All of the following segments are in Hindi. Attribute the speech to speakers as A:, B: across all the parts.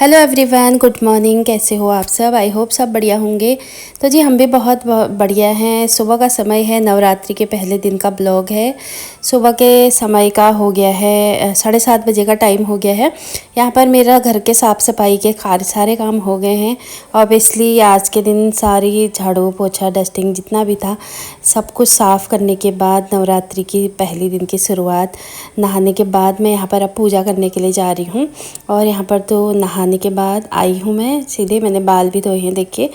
A: Hello everyone, good morning. कैसे हो आप सब? आई होप सब बढ़िया होंगे। तो जी हम भी बहुत बढ़िया हैं। सुबह का समय है, नवरात्रि के पहले दिन का ब्लॉग है। सुबह के समय का हो गया है 7:30 बजे का टाइम हो गया है। यहाँ पर मेरा घर के साफ़ सफाई के सारे काम हो गए हैं। ऑब्वियसली आज के दिन सारी झाड़ू पोछा डस्टिंग जितना भी था सब कुछ साफ़ करने के बाद नवरात्रि की पहली दिन की शुरुआत नहाने के बाद मैं यहाँ पर अब पूजा करने के लिए जा रही हूँ। और यहाँ पर तो नहाने के बाद आई हूँ मैं सीधे, मैंने बाल भी धोए हैं देखिए।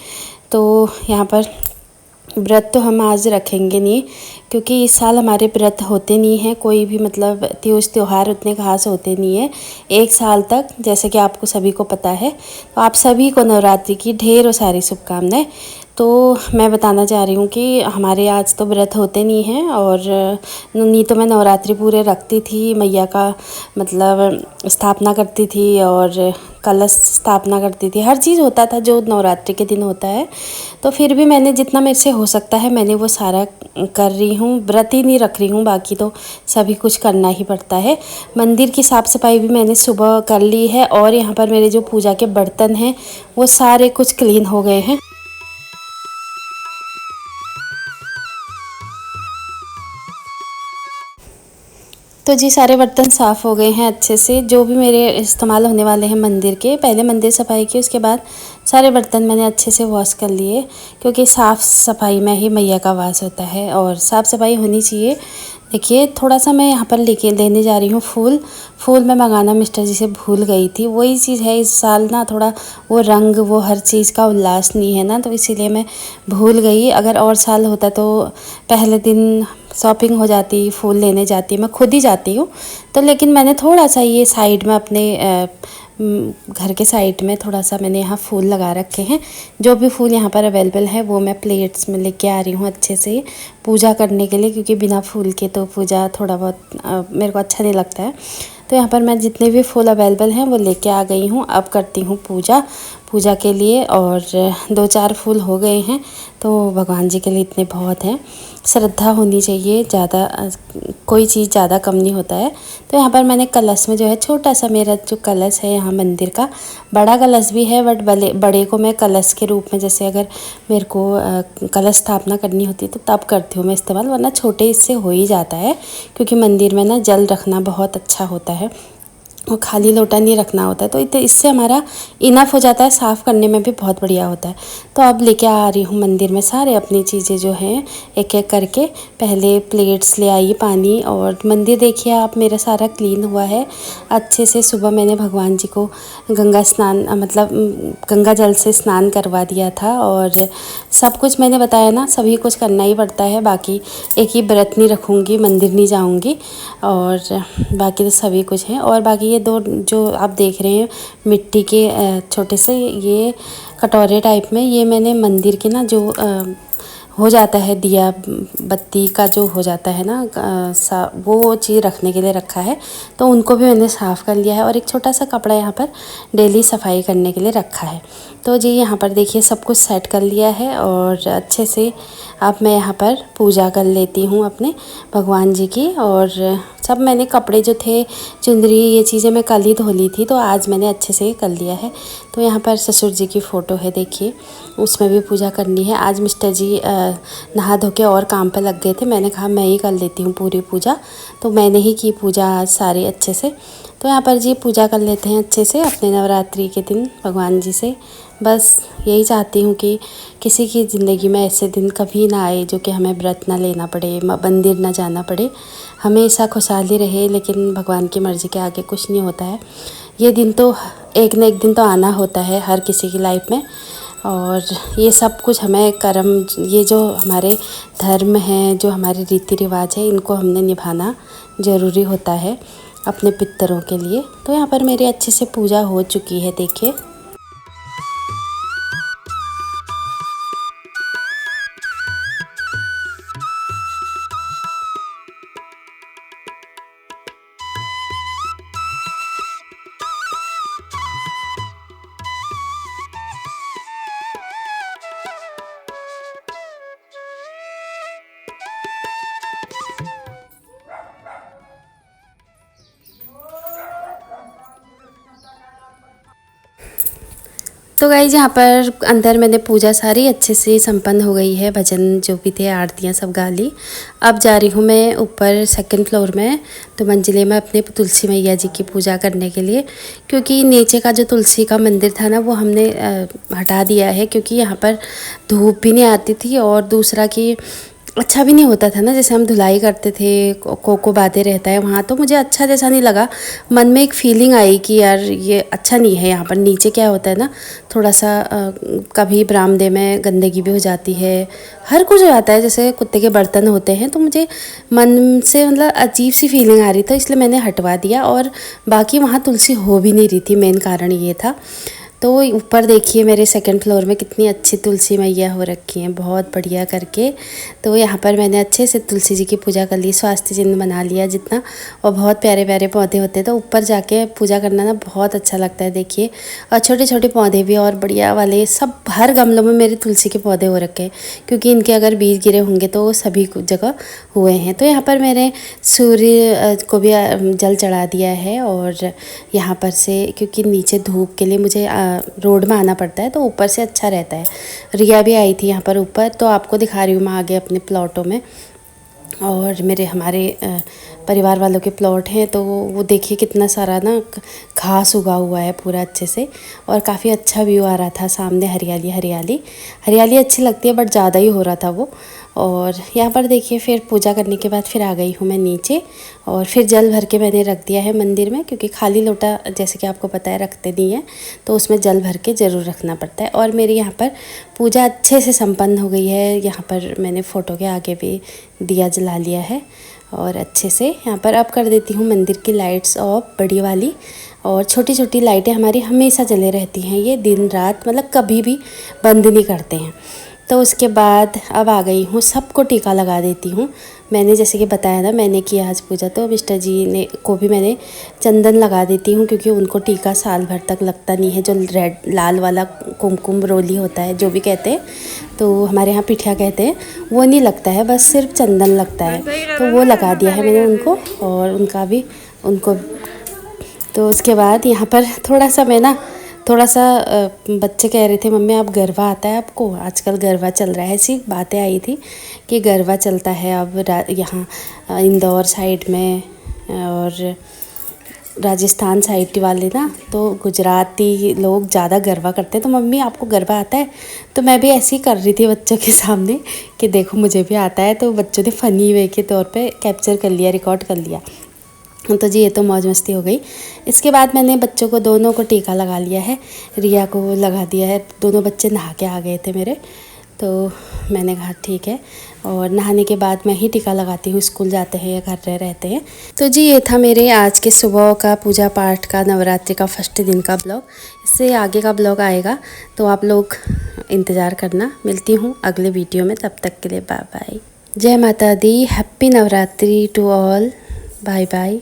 A: तो यहाँ पर व्रत तो हम आज रखेंगे नहीं, क्योंकि इस साल हमारे व्रत होते नहीं हैं। कोई भी मतलब त्यौहार उतने खास होते नहीं है एक साल तक, जैसे कि आपको सभी को पता है। तो आप सभी को नवरात्रि की ढेरों सारी शुभकामनाएं। तो मैं बताना चाह रही हूँ कि हमारे आज तो व्रत होते नहीं हैं, और नहीं तो मैं नवरात्रि पूरे रखती थी, मैया का मतलब स्थापना करती थी और कलश स्थापना करती थी, हर चीज़ होता था जो नवरात्रि के दिन होता है। तो फिर भी मैंने जितना मेरे से हो सकता है मैंने वो सारा कर रही हूँ। व्रत ही नहीं रख रही हूँ, बाकी तो सभी कुछ करना ही पड़ता है। मंदिर की साफ़ सफाई भी मैंने सुबह कर ली है, और यहाँ पर मेरे जो पूजा के बर्तन हैं वो सारे कुछ क्लीन हो गए हैं। तो जी सारे बर्तन साफ़ हो गए हैं अच्छे से, जो भी मेरे इस्तेमाल होने वाले हैं मंदिर के। पहले मंदिर सफाई की, उसके बाद सारे बर्तन मैंने अच्छे से वॉश कर लिए, क्योंकि साफ़ सफाई में ही मैया का वास होता है और साफ़ सफाई होनी चाहिए। देखिए थोड़ा सा मैं यहाँ पर लेने जा रही हूँ फूल मैं मंगाना मिस्टर जी से भूल गई थी। वही चीज़ है, इस साल ना थोड़ा वो रंग वो हर चीज़ का उल्लास नहीं है ना, तो इसीलिए मैं भूल गई। अगर और साल होता तो पहले दिन शॉपिंग हो जाती, फूल लेने जाती, मैं खुद ही जाती हूँ। तो लेकिन मैंने थोड़ा सा ये साइड में अपने घर के साइड में थोड़ा सा मैंने यहाँ फूल लगा रखे हैं। जो भी फूल यहाँ पर अवेलेबल है वो मैं प्लेट्स में लेके आ रही हूँ अच्छे से पूजा करने के लिए, क्योंकि बिना फूल के तो पूजा थोड़ा बहुत मेरे को अच्छा नहीं लगता है। तो यहाँ पर मैं जितने भी फूल अवेलेबल हैं वो लेके आ गई हूँ। अब करती हूँ पूजा के लिए, और 2-4 फूल हो गए हैं तो भगवान जी के लिए इतने बहुत हैं। श्रद्धा होनी चाहिए, ज़्यादा कोई चीज़ ज़्यादा कम नहीं होता है। तो यहाँ पर मैंने कलश में जो है छोटा सा, मेरा जो कलश है यहाँ मंदिर का, बड़ा कलश भी है बट बड़े को मैं कलश के रूप में, जैसे अगर मेरे को कलश स्थापना करनी होती तो तब करती हूँ मैं इस्तेमाल, वरना छोटे इससे हो ही जाता है। क्योंकि मंदिर में ना जल रखना बहुत अच्छा होता है, और खाली लोटा नहीं रखना होता है, तो इससे हमारा इनफ हो जाता है, साफ़ करने में भी बहुत बढ़िया होता है। तो अब लेके आ रही हूँ मंदिर में सारे अपनी चीज़ें जो हैं एक एक करके। पहले प्लेट्स ले आई, पानी, और मंदिर देखिए आप मेरा सारा क्लीन हुआ है अच्छे से। सुबह मैंने भगवान जी को गंगा स्नान मतलब गंगा जल से स्नान करवा दिया था, और सब कुछ मैंने बताया ना, सभी कुछ करना ही पड़ता है। बाकी एक ही व्रत नहीं रखूँगी, मंदिर नहीं जाऊँगी, और बाकी तो सभी कुछ है। और बाकी ये 2 जो आप देख रहे हैं मिट्टी के छोटे से ये कटोरे टाइप में, ये मैंने मंदिर के ना जो हो जाता है दिया बत्ती का जो हो जाता है ना वो चीज़ रखने के लिए रखा है। तो उनको भी मैंने साफ़ कर लिया है, और एक छोटा सा कपड़ा यहाँ पर डेली सफाई करने के लिए रखा है। तो जी यहाँ पर देखिए सब कुछ सेट कर लिया है, और अच्छे से अब मैं यहाँ पर पूजा कर लेती हूँ अपने भगवान जी की। और सब मैंने कपड़े जो थे, चुंदरी, ये चीज़ें मैं कल ही धो ली थी, तो आज मैंने अच्छे से कर लिया है। तो यहाँ पर ससुर जी की फ़ोटो है देखिए, उसमें भी पूजा करनी है। आज मिस्टर जी नहा धो के और काम पर लग गए थे, मैंने कहा मैं ही कर लेती हूँ पूरी पूजा, तो मैंने ही की पूजा आज सारी अच्छे से। तो यहाँ पर जी पूजा कर लेते हैं अच्छे से अपने नवरात्रि के दिन भगवान जी से। बस यही चाहती हूँ कि किसी की ज़िंदगी में ऐसे दिन कभी ना आए जो कि हमें व्रत ना लेना पड़े, मंदिर ना जाना पड़े, हमेशा खुशहाली रहे। लेकिन भगवान की मर्ज़ी के आगे कुछ नहीं होता है। ये दिन तो एक न एक दिन तो आना होता है हर किसी की लाइफ में, और ये सब कुछ हमें कर्म, ये जो हमारे धर्म हैं, जो हमारे रीति रिवाज है, इनको हमने निभाना ज़रूरी होता है अपने पितरों के लिए। तो यहाँ पर मेरी अच्छे से पूजा हो चुकी है देखिए। सो गाइस यहाँ पर अंदर मैंने पूजा सारी अच्छे से संपन्न हो गई है। भजन जो भी थे, आरतियाँ सब गा ली। अब जा रही हूँ मैं ऊपर सेकंड फ्लोर में, तो मंजिले में अपने तुलसी मैया जी की पूजा करने के लिए, क्योंकि नीचे का जो तुलसी का मंदिर था ना, वो हमने हटा दिया है, क्योंकि यहाँ पर धूप भी नहीं आती थी और दूसरा कि अच्छा भी नहीं होता था ना। जैसे हम धुलाई करते थे, को बातें रहता है वहाँ, तो मुझे अच्छा जैसा नहीं लगा। मन में एक फीलिंग आई कि यार ये अच्छा नहीं है। यहाँ पर नीचे क्या होता है ना, थोड़ा सा कभी बरामदे में गंदगी भी हो जाती है, हर कुछ हो जाता है, जैसे कुत्ते के बर्तन होते हैं। तो मुझे मन से मतलब अजीब सी फीलिंग आ रही था, इसलिए मैंने हटवा दिया। और बाकी वहाँ तुलसी हो भी नहीं रही थी, मेन कारण ये था। तो ऊपर देखिए मेरे सेकंड फ्लोर में कितनी अच्छी तुलसी मैया हो रखी हैं, बहुत बढ़िया करके। तो यहाँ पर मैंने अच्छे से तुलसी जी की पूजा कर ली, स्वास्थ्य चिन्ह बना लिया जितना, और बहुत प्यारे प्यारे पौधे होते हैं। तो ऊपर जाके पूजा करना ना बहुत अच्छा लगता है, देखिए। और छोटे छोटे पौधे भी और बढ़िया वाले सब, हर गमलों में मेरे तुलसी के पौधे हो रखे हैं, क्योंकि इनके अगर बीज गिरे होंगे तो सभी जगह हुए हैं। तो यहाँ पर मैंने सूर्य को भी जल चढ़ा दिया है। और यहाँ पर से, क्योंकि नीचे धूप के लिए मुझे रोड में आना पड़ता है, तो ऊपर से अच्छा रहता है। रिया भी आई थी यहाँ पर ऊपर, तो आपको दिखा रही हूँ मैं आगे अपने प्लॉटों में। और मेरे हमारे परिवार वालों के प्लॉट हैं, तो वो देखिए कितना सारा ना घास उगा हुआ है पूरा अच्छे से, और काफ़ी अच्छा व्यू आ रहा था सामने। हरियाली हरियाली हरियाली अच्छी लगती है, बट ज़्यादा ही हो रहा था वो। और यहाँ पर देखिए फिर पूजा करने के बाद फिर आ गई हूँ मैं नीचे, और फिर जल भर के मैंने रख दिया है मंदिर में, क्योंकि खाली लोटा जैसे कि आपको पता है रखते नहीं है, तो उसमें जल भर के ज़रूर रखना पड़ता है। और मेरी यहाँ पर पूजा अच्छे से संपन्न हो गई है। यहाँ पर मैंने फ़ोटो के आगे भी दिया जला लिया है, और अच्छे से यहाँ पर अब कर देती हूँ मंदिर की लाइट्स ऑफ, बड़ी वाली। और छोटी छोटी लाइटें हमारी हमेशा जले रहती हैं, ये दिन रात, मतलब कभी भी बंद नहीं करते हैं। तो उसके बाद अब आ गई हूँ, सबको टीका लगा देती हूँ। मैंने जैसे कि बताया ना, मैंने किया आज पूजा, तो मिस्टर जी ने को भी मैंने चंदन लगा देती हूँ, क्योंकि उनको टीका साल भर तक लगता नहीं है। जो रेड लाल वाला कुमकुम रोली होता है, जो भी कहते हैं, तो हमारे यहाँ पिठिया कहते हैं, वो नहीं लगता है, बस सिर्फ चंदन लगता है। तो वो लगा दिया है मैंने उनको, और उनका भी उनको। तो उसके बाद यहाँ पर थोड़ा सा बच्चे कह रहे थे, मम्मी आप गरबा आता है आपको? आजकल गरबा चल रहा है, ऐसी बातें आई थी कि गरबा चलता है अब यहाँ इंदौर साइड में, और राजस्थान साइड वाले ना, तो गुजराती लोग ज़्यादा गरबा करते हैं। तो मम्मी आपको गरबा आता है? तो मैं भी ऐसे ही कर रही थी बच्चों के सामने कि देखो मुझे भी आता है। तो बच्चों ने फ़नी वे के तौर पे कैप्चर कर लिया, रिकॉर्ड कर लिया। तो जी ये तो मौज मस्ती हो गई। इसके बाद मैंने बच्चों को दोनों को टीका लगा लिया है, रिया को लगा दिया है। दोनों बच्चे नहा के आ गए थे मेरे, तो मैंने कहा ठीक है। और नहाने के बाद मैं ही टीका लगाती हूँ, स्कूल जाते हैं या घर रहते हैं। तो जी ये था मेरे आज के सुबह का पूजा पाठ का, नवरात्रि का फर्स्ट दिन का ब्लॉग। इससे आगे का ब्लॉग आएगा, तो आप लोग इंतज़ार करना। मिलती हूँ अगले वीडियो में, तब तक के लिए बाय बाय। जय माता दी, happy Navratri to all, bye bye.